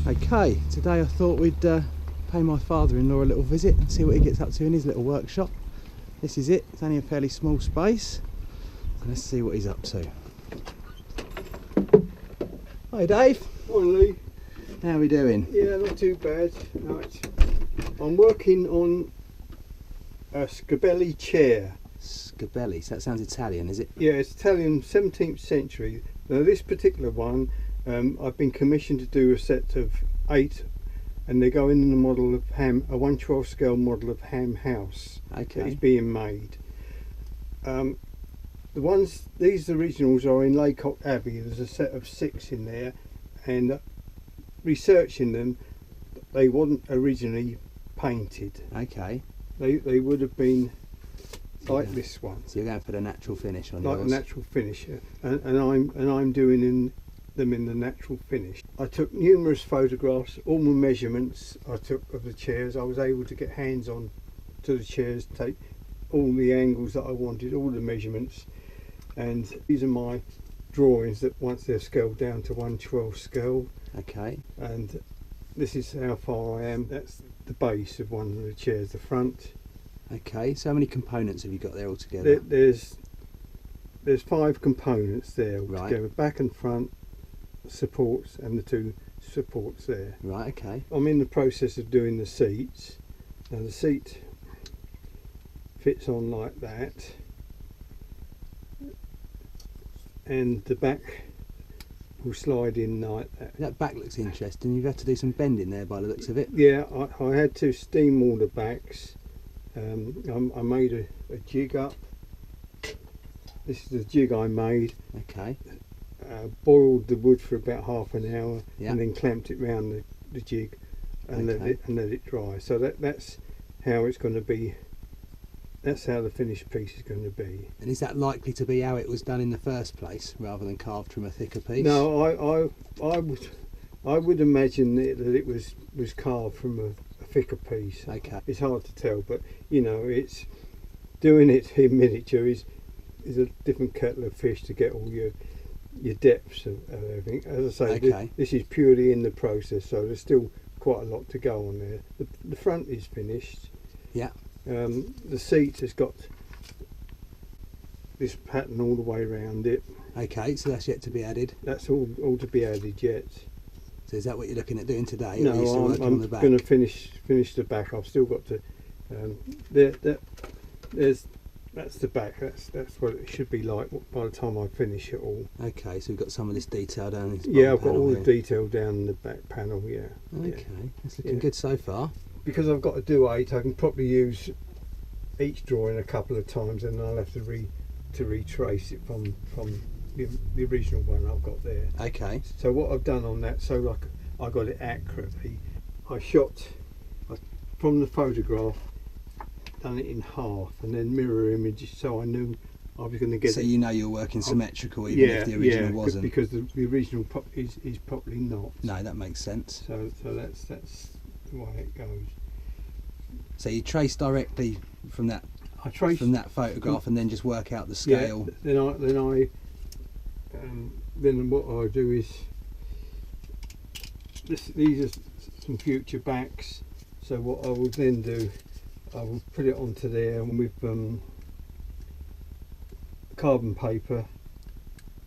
Okay, today I thought we'd pay my father-in-law a little visit and see what he gets up to in his little workshop. This is it, it's only a fairly small space. Let's see what he's up to. Hi Dave. Morning Lee. How are we doing? Yeah, not too bad. Right. I'm working on a Scabelli chair. Scabelli, so that sounds Italian, is it? Yeah, it's Italian, 17th century. Now this particular one, I've been commissioned to do a set of 8, and they're going in the model of Ham, a 1/12 scale model of Ham House. Okay. That is being made. These originals are in Laycock Abbey. There's a set of 6 in there, and researching them, they weren't originally painted. Okay. They would have been like this one. So you're going for the natural finish on like yours? a natural finish, and I'm doing them in the natural finish. I took numerous photographs, all my measurements I took of the chairs. I was able to get hands on to the chairs, take all the angles that I wanted, all the measurements, and these are my drawings that once they're scaled down to 1/12 scale. Okay. And this is how far I am. That's the base of one of the chairs, the front. Okay, so how many components have you got there altogether? There's 5 components there altogether, Right. back and front, supports, and the 2 supports there. Right, okay. I'm in the process of doing the seats. Now the seat fits on like that, and the back will slide in like that. That back looks interesting. You've had to do some bending there by the looks of it. Yeah, I had to steam all the backs. I made a jig up. This is the jig I made. Okay. Boiled the wood for about half an hour, Yeah. and then clamped it round the jig and Okay. let it dry. So that's how it's going to be. That's how the finished piece is going to be. And is that likely to be how it was done in the first place, rather than carved from a thicker piece? No, I would imagine that it was carved from a thicker piece. Okay. It's hard to tell, but you know, it's doing it in miniature is a different kettle of fish to get all your depths of everything. As I say, Okay. this is purely in the process, so there's still quite a lot to go on there. The front is finished. Yeah. The seat has got this pattern all the way around it. Okay, so that's yet to be added. That's all to be added yet. So is that what you're looking at doing today? No, or are you still working on I'm the back? going to finish the back. I've still got to. That's the back. That's what it should be like by the time I finish it all. Okay, so we've got some of this detail down in this Yeah, bottom I've got panel all here. the detail down in the back panel. Yeah. Okay, Yeah. it's looking Yeah. good so far. Because I've got to do 8, I can probably use each drawing a couple of times, and I'll have to retrace it from the original one I've got there. Okay. So what I've done on that, so like I got it accurately, I shot from the photograph, done it in half, and then mirror images, so I knew I was going to get So it. you know you're working symmetrical, even if the original wasn't. because the original is probably not. No, that makes sense. So that's the way it goes. So you trace directly from that I traced from that photograph, and then just work out the scale. Yeah, then what I do is these are some future backs. So what I will then do, I will put it onto there with carbon paper.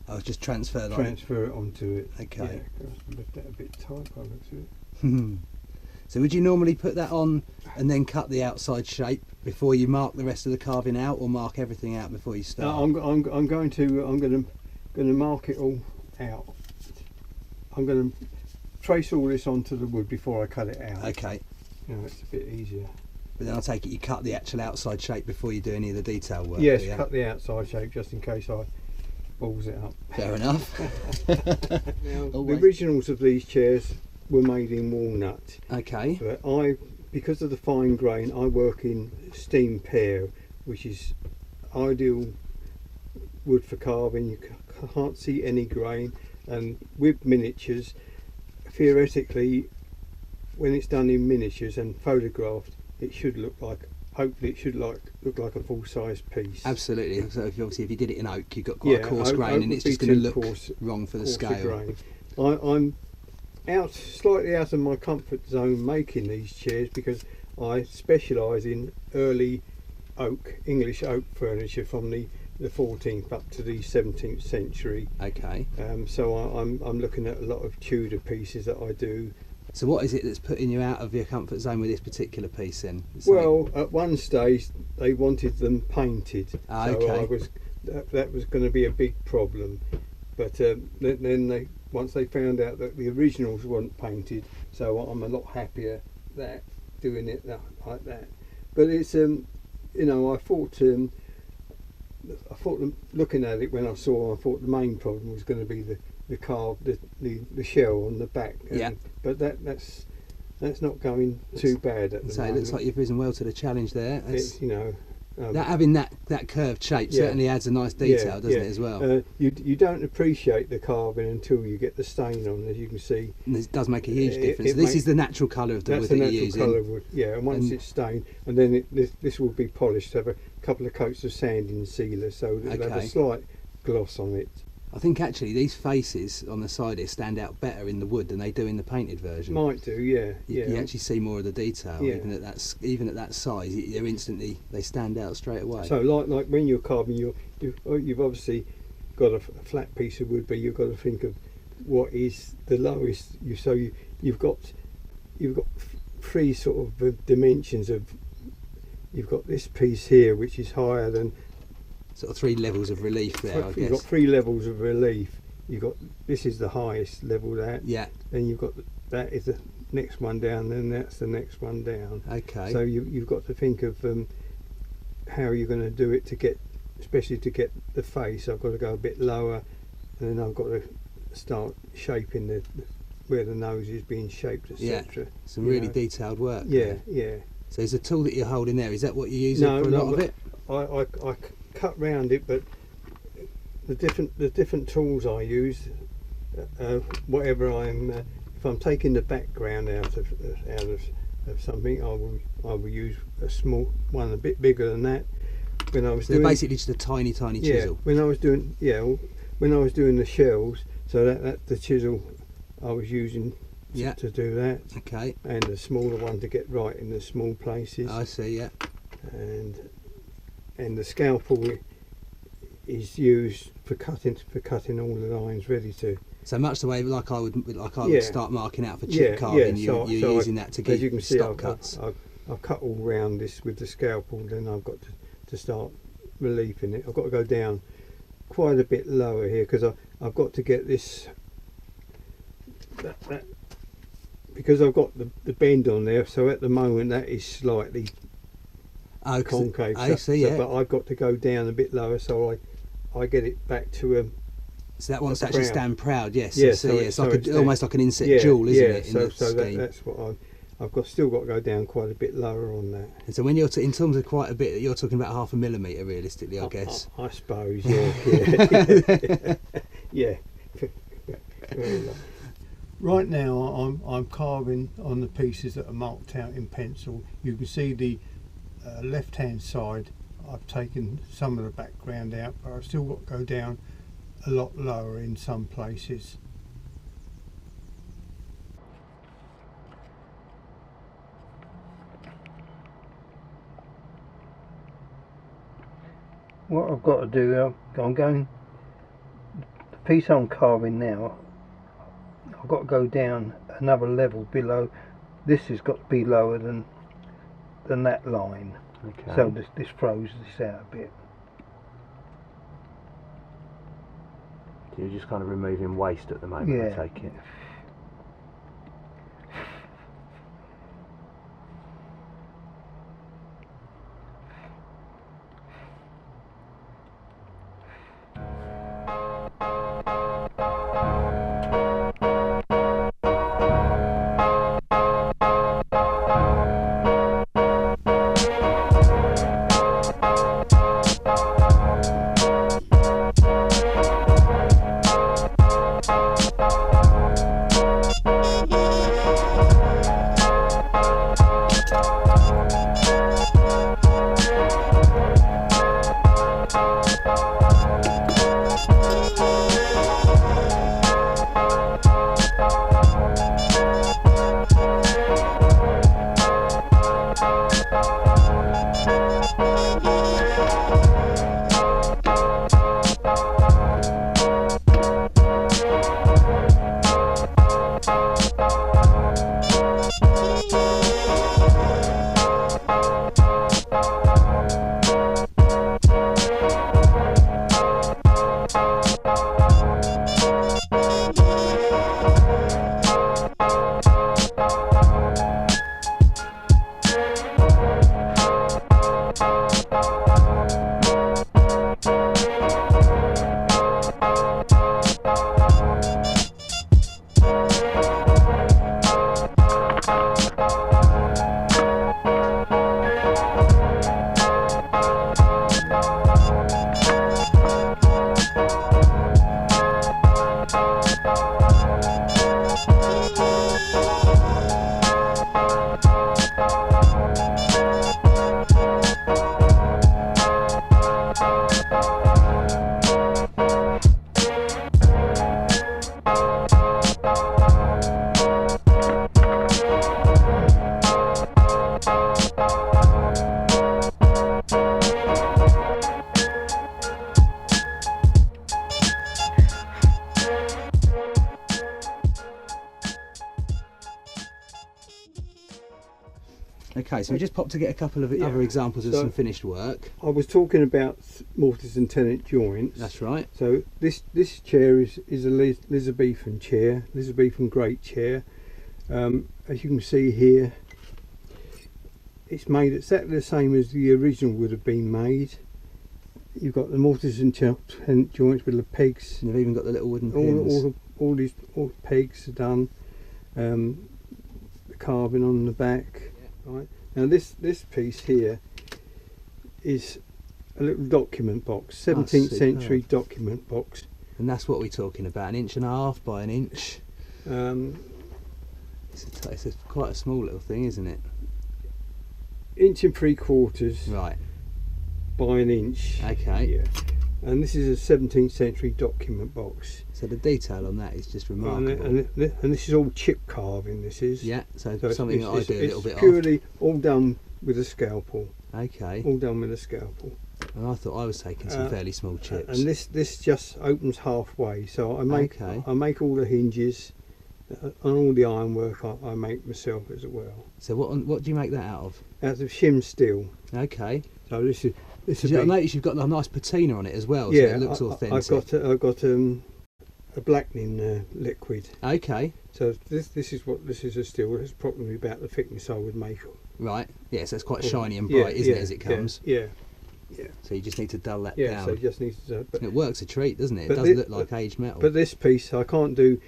I'll just transfer that. Transfer it onto it. Okay. Yeah, I left that a bit tight by the looks of it. So would you normally put that on and then cut the outside shape before you mark the rest of the carving out, or mark everything out before you start? No, I'm going to mark it all out. I'm going to trace all this onto the wood before I cut it out. Okay. You know, it's a bit easier. But then I'll take it you cut the actual outside shape before you do any of the detail work. Yes, do you? cut the outside shape just in case I balls it up. Fair enough. Now, Oh, the wait. originals of these chairs were made in walnut, Okay. but because of the fine grain, I work in steam pear, which is ideal wood for carving. You can't see any grain, and with miniatures, theoretically, when it's done in miniatures and photographed, it should look like. Hopefully, it should look like a full-size piece. Absolutely. So if you did it in oak, you've got quite a coarse oak grain, and would it's be just going to too look coarse- wrong for the coarser scale. grain. slightly out of my comfort zone making these chairs, because I specialise in early English oak furniture from the 14th up to the 17th century. Okay. So I'm looking at a lot of Tudor pieces that I do. So what is it that's putting you out of your comfort zone with this particular piece then? Well, at one stage they wanted them painted, so okay. that was going to be a big problem. But then once they found out that the originals weren't painted, so I'm a lot happier that doing it like that. But it's I thought looking at it when I thought the main problem was going to be the shell on the back. Yeah. But that's not going too bad at the So it moment. looks like you've risen well to the challenge there. It's, that having that curved shape certainly adds a nice detail, doesn't it, as well? You don't appreciate the carving until you get the stain on, as you can see. And this does make a huge difference. This is the natural colour of the wood That's that the you're natural using. colour of wood, and once it's stained, and then this will be polished, have a couple of coats of sanding sealer, so it'll have a slight gloss on it. I think actually these faces on the side here stand out better in the wood than they do in the painted version. Might do, yeah. You actually see more of the detail, Yeah. even at that size. They stand out straight away. So like when you're carving, you've obviously got a flat piece of wood, but you've got to think of what is the lowest. You've got three sort of dimensions of. You've got this piece here, which is higher than. Sort of 3 levels of relief there, I guess. You've got 3 levels of relief. This is the highest level there. Yeah. Then you've got that is the next one down. Then that's the next one down. Okay. So you've got to think of how you're going to do it especially to get the face. I've got to go a bit lower, and then I've got to start shaping where the nose is being shaped, etc. Yeah. Some really detailed work. Yeah, there. yeah. So is the tool that you're holding there, is that what you're using for a lot of it? I cut round it, but the different tools I use, whatever if I'm taking the background out of something, I will use a small one, a bit bigger than that. When I was so they're basically just a tiny chisel. When I was doing the shells, so that the chisel I was using to do that. Okay. And the smaller one to get right in the small places. I see. Yeah. And the scalpel is used for cutting all the lines ready to. So much the way like I would start marking out for chip carving. You're using that to as you can give see, stop cuts. I've cut all round this with the scalpel. Then I've got to start reliefing it. I've got to go down quite a bit lower here because I've got to get this that because I've got the bend on there. So at the moment that is slightly concave. I see, yeah. But I've got to go down a bit lower, so I get it back to so that wants to actually stand proud, yes. Yeah, It's almost like an inset jewel, isn't it? That's what I've still got to go down quite a bit lower on that. And so when you're in terms of quite a bit, you're talking about 0.5 millimetre realistically, I guess. I suppose, yeah. Yeah. Right now I'm carving on the pieces that are marked out in pencil. You can see the left hand side, I've taken some of the background out, but I've still got to go down a lot lower in some places. What I've got to do, I'm going, the piece I'm carving now, I've got to go down another level below. This has got to be lower than that line. Okay. So this throws this out a bit. So you're just kind of removing waste at the moment, I take it. Okay, so we just popped to get a couple of other examples of some finished work. I was talking about mortise and tenon joints. That's right. So this chair is a Elizabethan chair, Elizabethan great chair. As you can see here, it's made exactly the same as the original would have been made. You've got the mortise and tenon joints with the pegs. And they've even got the little wooden pins. All the pegs are done. The carving on the back. Right. Now this piece here is a little document box, 17th century document box. And that's what we're talking about, 1.5 inches by 1 inch. It's quite a small little thing, isn't it? 1 3/4 inches right. by 1 inch. Okay. Yeah. And this is a 17th century document box. So the detail on that is just remarkable. And this is all chip carving, this is. Yeah, so something that I do a little bit of. It's purely all done with a scalpel. Okay. All done with a scalpel. And I thought I was taking some fairly small chips. And this just opens halfway. So I make all the hinges and all the ironwork I make myself as well. So what do you make that out of? Out of shim steel. Okay. So this is I notice you've got a nice patina on it as well, yeah, so it looks authentic. I've got a blackening liquid. Okay. So this is a steel. It's probably about the thickness I would make. Right. Yeah, so it's quite shiny and bright, isn't it, as it comes? Yeah. So you just need to dull that Yeah, down. so you just need to. It works a treat, doesn't it? It does look like aged metal. But this piece I can't do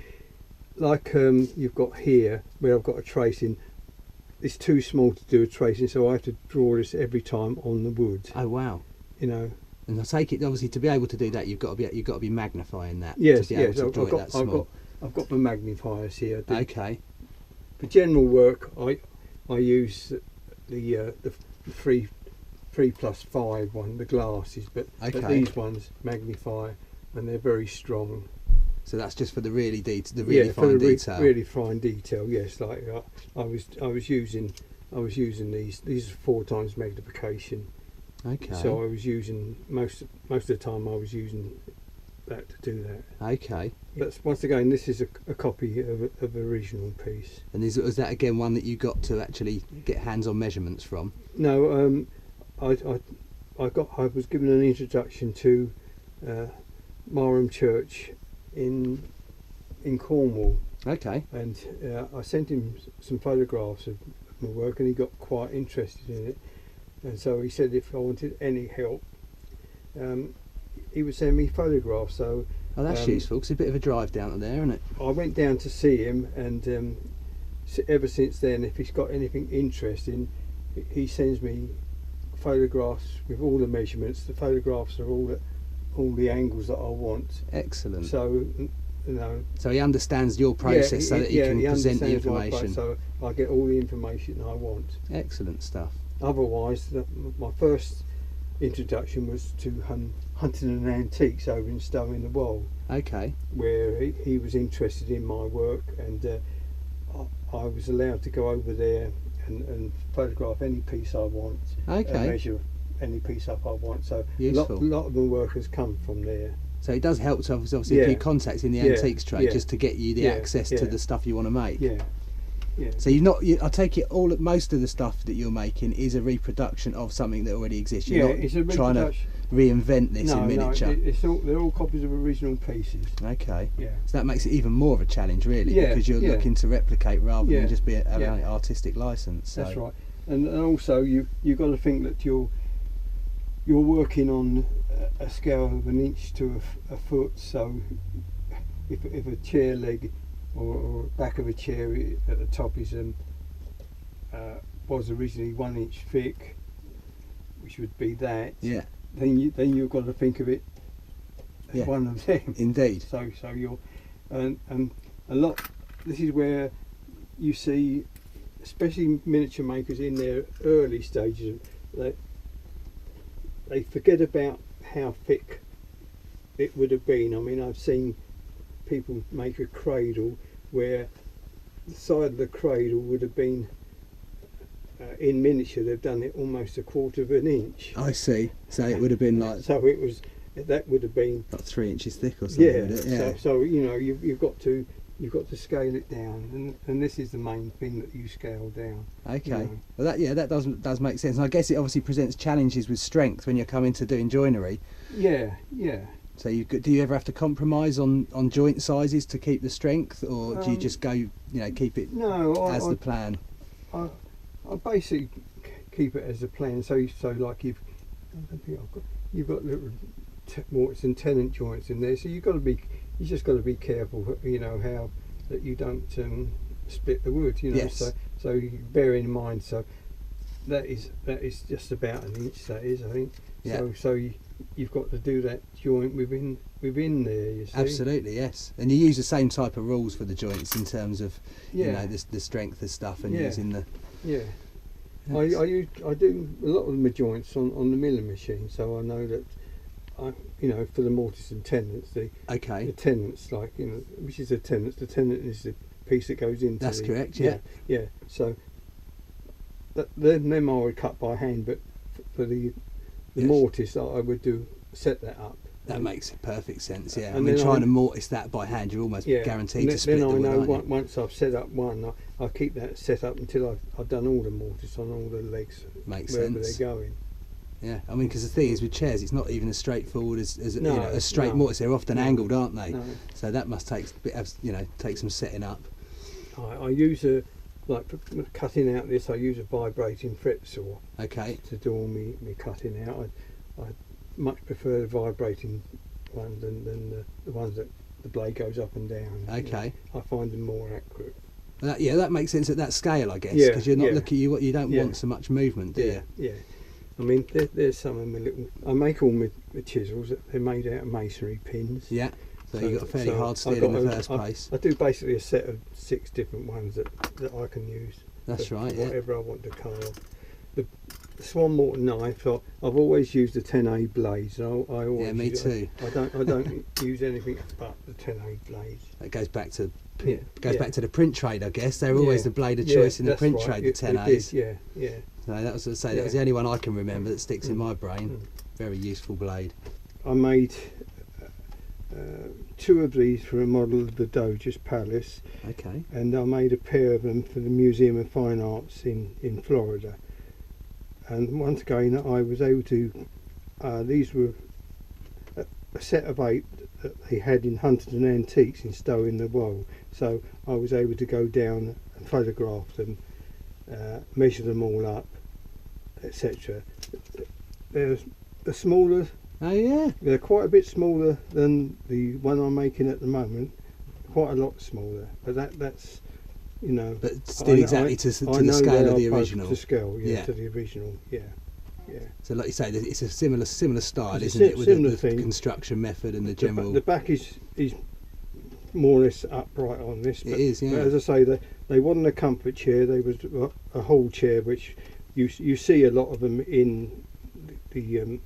like you've got here, where I've got a tracing. It's too small to do a tracing, so I have to draw this every time on the wood. Oh wow! You know. And I take it, obviously, to be able to do that, you've got to be magnifying that. Yes, to be able to draw it that small. I've got the magnifiers here. Okay. For general work, I use the 3+5 one, the glasses, but these ones magnify, and they're very strong. So that's just for the really fine detail. Really fine detail. Yes, like I was using these. These are 4 times magnification. Okay. So I was using most of the time I was using that to do that. Okay. But once again, this is a copy of the original piece. And was that again one that you got to actually get hands-on measurements from? No, I was given an introduction to Marham Church in Cornwall. Okay. And I sent him some photographs of my work, and he got quite interested in it. And so he said if I wanted any help, he would send me photographs. So that's useful, because it's a bit of a drive down to there, isn't it? I went down to see him, and ever since then, if he's got anything interesting, he sends me photographs with all the measurements. The photographs are all the angles that I want. Excellent. So so he understands your process, so that he can present the information. So I get all the information I want. Excellent stuff. Otherwise, my first introduction was to Hunting and Antiques over in Stowe in the Wold. Okay. Where he was interested in my work, and I was allowed to go over there and photograph any piece I want. Okay. And measure any piece up I want. So a lot of the work has come from there. So it does help to obviously if you contact in the antiques trade just to get you the access to the stuff you want to make. Yeah. Yeah. So I take it most of the stuff that you're making is a reproduction of something that already exists. You're not trying to reinvent this in miniature. No, they're all copies of original pieces. Okay. Yeah. So that makes it even more of a challenge, really, because you're looking to replicate rather than just be an artistic license. So. That's right. And also you've got to think that you're working on a scale of 1 inch to a foot. So if a chair leg or back of a chair at the top is was originally 1 inch thick, which would be that. Yeah. Then you've got to think of it as one of them. Indeed. So you're and a lot. This is where you see, especially miniature makers in their early stages, they forget about how thick it would have been. I mean, I've seen people make a cradle where the side of the cradle would have been in miniature. They've done it almost 1/4 of an inch. I see. So it would have been like. So that would have been about 3 inches thick or something. Yeah. So you've got to you've got to scale it down, and this is the main thing that you scale down. Okay. You know. Well, that does make sense. And I guess it obviously presents challenges with strength when you're coming to doing joinery. Yeah. So do you ever have to compromise on joint sizes to keep the strength, or do you just go, keep it as the plan? I basically keep it as a plan. So like you've got little mortise and tenon joints in there. So you just got to be careful. How that you don't split the wood. Yes. So you bear in mind. So that is just about an inch. That is, I think. Yeah. So you've got to do that joint within there. You see. Absolutely, yes. And you use the same type of rules for the joints in terms of the strength of stuff and using the. Yeah. I do a lot of my joints on the milling machine, so I know that for the mortise and tenons, the tenons, like which is a tenons. The tenon is the piece that goes into. That's correct. Yeah. Yeah. So them I would cut by hand, but for the mortise, I would set that up. That makes perfect sense. Yeah. And trying to mortise that by hand, you're almost guaranteed to split the wood. Then I know once I've set up one, I keep that set up until I've done all the mortise on all the legs. Makes wherever sense. they're going. Yeah, because the thing is with chairs, it's not even as straightforward as a straight no. mortise. They're often angled, aren't they? No. So that must take a bit of, take some setting up. I use for cutting out this. I use a vibrating fret saw. Okay. To do all me cutting out. I much prefer the vibrating ones than the ones that the blade goes up and down. Okay. I find them more accurate. That makes sense at that scale, I guess, because you're not looking. You don't want so much movement, do you? Yeah. I mean, there's some of my little. I make all my chisels. They're made out of masonry pins. Yeah. So you've got a fairly hard steel in the first place. I do basically a set of 6 different ones that I can use. That's right. Whatever I want to carve. The Swan Morton knife. I've always used the 10A blades. I always me too. I don't use anything but the 10A blades. That goes back to back to the print trade, I guess. They're always the blade of choice in the print trade. The 10As. Yeah. So that was that was the only one I can remember that sticks in my brain. Very useful blade. I made 2 of these for a model of the Doge's Palace. Okay. And I made a pair of them for the Museum of Fine Arts in Florida. And once again, I was able to. These were a set of 8 that they had in Huntington Antiques in Stowe in the Wold. So I was able to go down and photograph them, measure them all up, etc. They're smaller. Oh yeah. They're quite a bit smaller than the one I'm making at the moment. Quite a lot smaller, but that's But still exactly to the scale of the original. To scale, to the original, yeah. So like you say, it's a similar style, it's isn't it? With the construction method and the general. The back is more or less upright on this. But, it is, yeah. But as I say, they wasn't a comfort chair. They was a whole chair, which you see a lot of them in the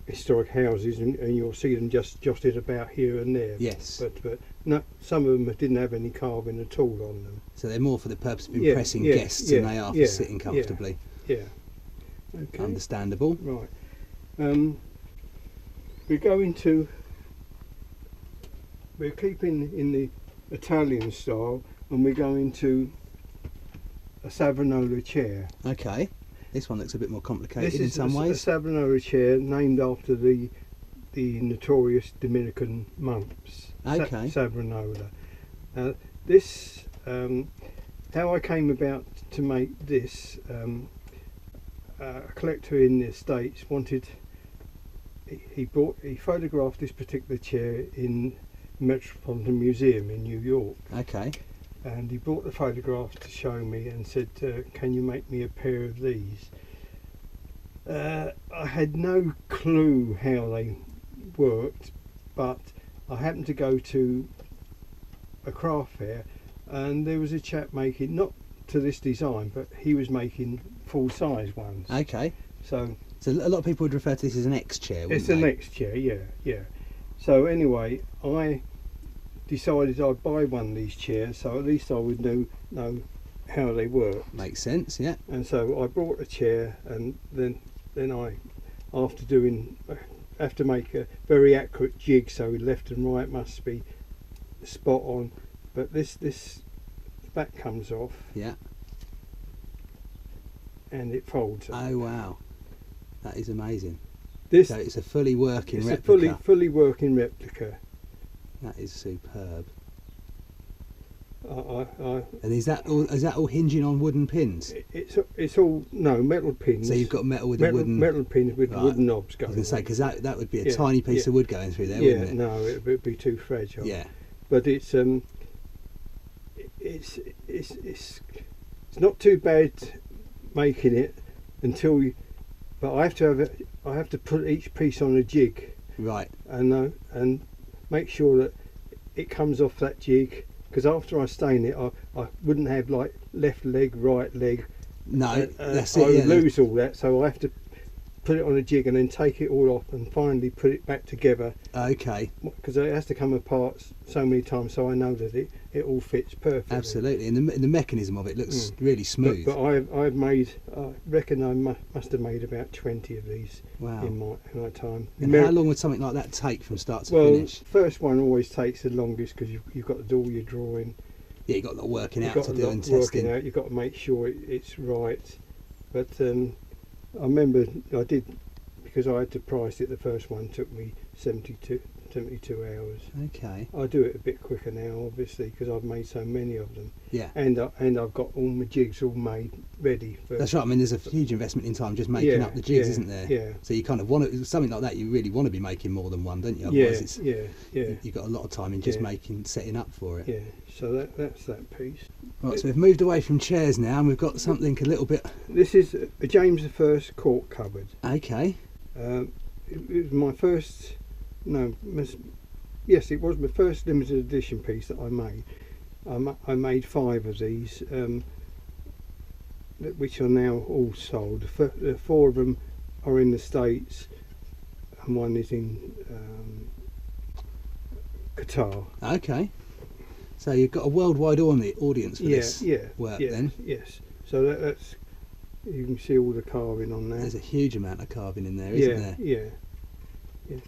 historic houses, and you'll see them just jotted about here and there. Yes. But no, some of them didn't have any carving at all on them. So they're more for the purpose of impressing guests than they are for sitting comfortably. Yeah. Okay. Understandable. Right. We're keeping in the Italian style, and we're going to a Savonarola chair. Okay. This one looks a bit more complicated in some ways. This is a Savonarola chair named after the notorious Dominican monks. Okay. Savonarola. This, how I came about to make this, a collector in the States wanted. He photographed this particular chair in Metropolitan Museum in New York. Okay. And he brought the photographs to show me and said, can you make me a pair of these? I had no clue how they worked, but I happened to go to a craft fair, and there was a chap making, not to this design, but he was making full-size ones. Okay. So a lot of people would refer to this as an X chair, wouldn't they? It's an X chair, yeah. So anyway, I decided I'd buy one of these chairs, so at least I would know how they work. Makes sense, yeah. And so I brought a chair, and then I, after doing, have to make a very accurate jig, so left and right must be spot on, but this back comes off. Yeah. And it folds. Oh wow, that is amazing. This So it's a fully working it's replica. a fully working replica. That is superb. I And is that all hinging on wooden pins? it's all metal pins. So you've got metal with a wooden. metal pins with Right. wooden knobs I going. was going to say, on. because that would be a Yeah, tiny piece yeah. of wood going through there, Yeah, wouldn't it? no, it would be too fragile. Yeah. But it's not too bad making it until you. But I have to put each piece on a jig. Right. And make sure that it comes off that jig, because after I stain it, I wouldn't have like left leg, right leg. No, that's I it. would Yeah. lose all that, so I have to put it on a jig and then take it all off and finally put it back together, Okay. because it has to come apart so many times, so I know that it all fits perfectly. Absolutely, and the mechanism of it looks really smooth. But I've made, I reckon I must have made about 20 of these Wow. in my time. And how long would something like that take from start to Well, finish? first one always takes the longest, because you've got to do all your drawing. Yeah, you got a lot of working You've out got to a do lot and of working testing. out. You've got to make sure it's right. But I remember I did, because I had to price it. The first one took me 72 hours. Okay. I do it a bit quicker now, obviously, because I've made so many of them. Yeah. And I've got all my jigs all made ready. For, That's right. I mean, there's a huge investment in time just making up the jigs, isn't there? Yeah. So you kind of want to, something like that. You really want to be making more than one, don't you? Otherwise, Yeah. you've got a lot of time in just Yeah. setting up for it. Yeah. So that's that piece. Right. So we've moved away from chairs now, and we've got something a little bit. This is a James I cork cupboard. Okay. It was my first. Yes, it was my first limited edition piece that I made. I made 5 of these, which are now all sold. 4 of them are in the States, and 1 is in Qatar. Okay. So you've got a worldwide audience for this work yes, then. Yes. So that's, you can see all the carving on there. There's a huge amount of carving in there, isn't there? Yeah.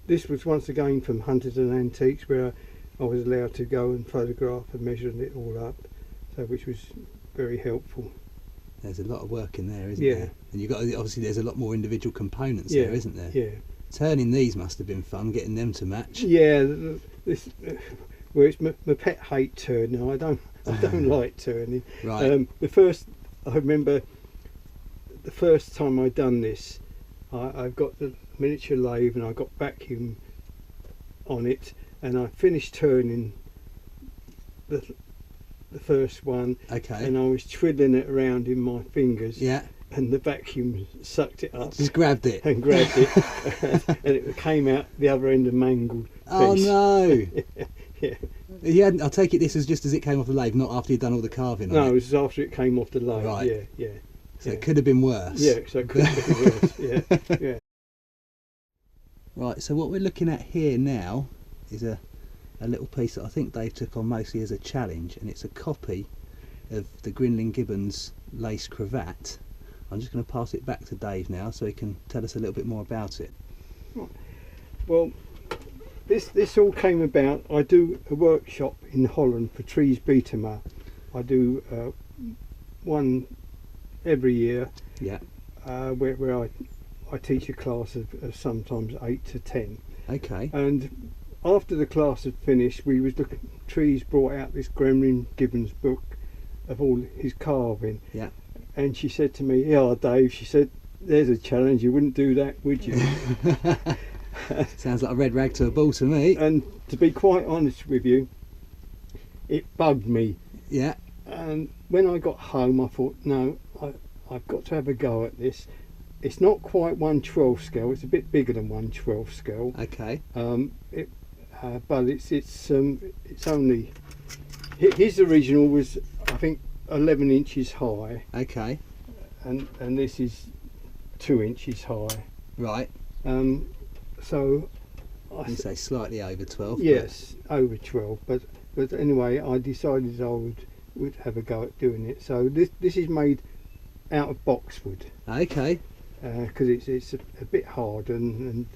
This was once again from Huntington Antiques, where I was allowed to go and photograph and measure it all up, so which was very helpful. There's a lot of work in there, isn't Yeah. there? And you've got, obviously there's a lot more individual components there, isn't there? Yeah. Turning these must have been fun, getting them to match. Yeah. This, well, it's my pet hate turning. I don't like turning. Right. I remember the first time I'd done this, I've got the miniature lathe and I got vacuum on it, and I finished turning the first one. Okay. And I was twiddling it around in my fingers. Yeah. And the vacuum sucked it up. Just grabbed it. And grabbed it, and it came out the other end a mangled piece. Oh no! Yeah. You hadn't, I'll take it this was just as it came off the lathe, not after you'd done all the carving on it. No, it was after it came off the lathe. Right. Yeah. So it could have been worse. Yeah, so it could have been worse. Yeah. Right, so what we're looking at here now is a little piece that I think Dave took on mostly as a challenge, and it's a copy of the Grinling Gibbons lace cravat. I'm just going to pass it back to Dave now so he can tell us a little bit more about it. Well, this all came about. I do a workshop in Holland for Trees Beetema. I do one every year. Yeah. Where I teach a class of sometimes 8 to 10. Okay. And after the class had finished, we was looking. Trees brought out this Grinling Gibbons book of all his carving. Yeah. And she said to me, "Yeah, Dave," she said, "there's a challenge. You wouldn't do that, would you?" Sounds like a red rag to a bull to me. And to be quite honest with you, it bugged me. Yeah. And when I got home, I thought, no, I've got to have a go at this. It's not quite 1/12 scale. It's a bit bigger than 1/12 scale. Okay. But it's only, his original was, I think, 11 inches high. Okay. And this is 2 inches high. Right. So You say slightly over 12. Yes, over 12. But anyway, I decided I would have a go at doing it. So this is made out of boxwood. Okay. Because it's a bit hard, and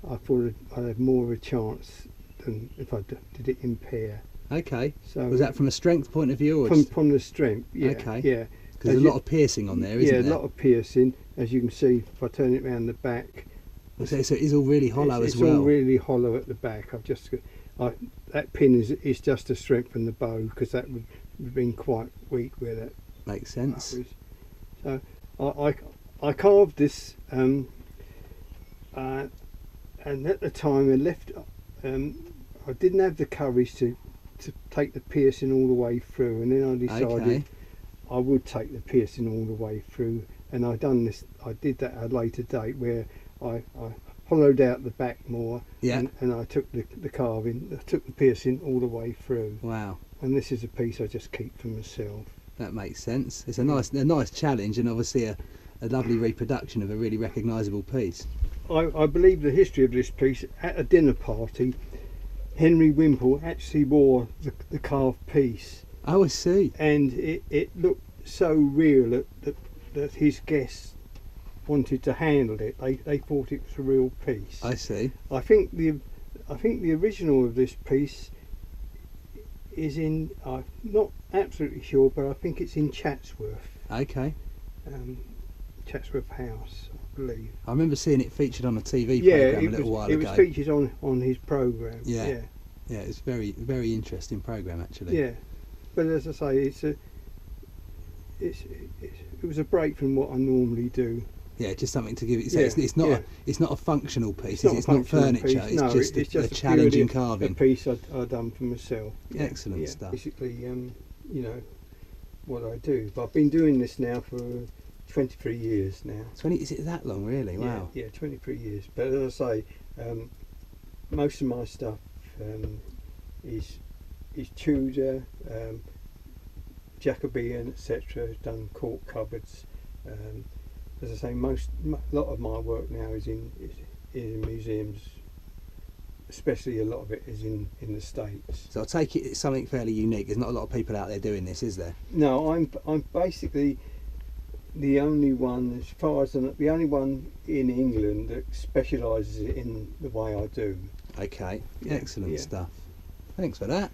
I thought I'd have more of a chance than if I did it in pear. Okay. So Was that from a strength point of view, or from the strength? Yeah. Okay. Yeah. because there's a lot of piercing on there, isn't there? Yeah, a lot of piercing, as you can see if I turn it around the back. So it is all really hollow as well. It's all really hollow at the back. That pin is just to strengthen the bow, because that would have been quite weak where that Makes sense. was. So I carved this, and at the time I didn't have the courage to take the piercing all the way through, and then I decided I would take the piercing all the way through, and I did that at a later date where I hollowed out the back more, and I took the carving, I took the piercing all the way through. Wow. And this is a piece I just keep for myself. That makes sense. It's a nice challenge, and obviously a lovely reproduction of a really recognisable piece. I believe the history of this piece, at a dinner party, Henry Wimple actually wore the carved piece. Oh, I see. And it looked so real that his guests wanted to handle it. They thought it was a real piece. I see. I think the original of this piece is in, I'm not absolutely sure, but I think it's in Chatsworth. Okay. Chatsworth House, I believe. I remember seeing it featured on a TV programme a little while ago. It was featured on his programme. Yeah. Yeah, it's very, very interesting programme actually. Yeah, but as I say, it was a break from what I normally do. Yeah, just something to give it. Yeah, it's not a functional piece. It's not not furniture. Piece. No, it's just a challenging carving. A piece I done for myself. Yeah, Excellent stuff. Basically, what I do. But I've been doing this now for 23 years now. 20? Is it that long, really? Wow. Yeah, 23 years. But as I say, most of my stuff is Tudor, Jacobean, etc. Done cork cupboards. As I say, a lot of my work now is in museums. Especially a lot of it is in the States. So I take it's something fairly unique. There's not a lot of people out there doing this, is there? No, I'm basically the only one, as far as the only one in England that specialises in the way I do. Okay, excellent stuff. Thanks for that.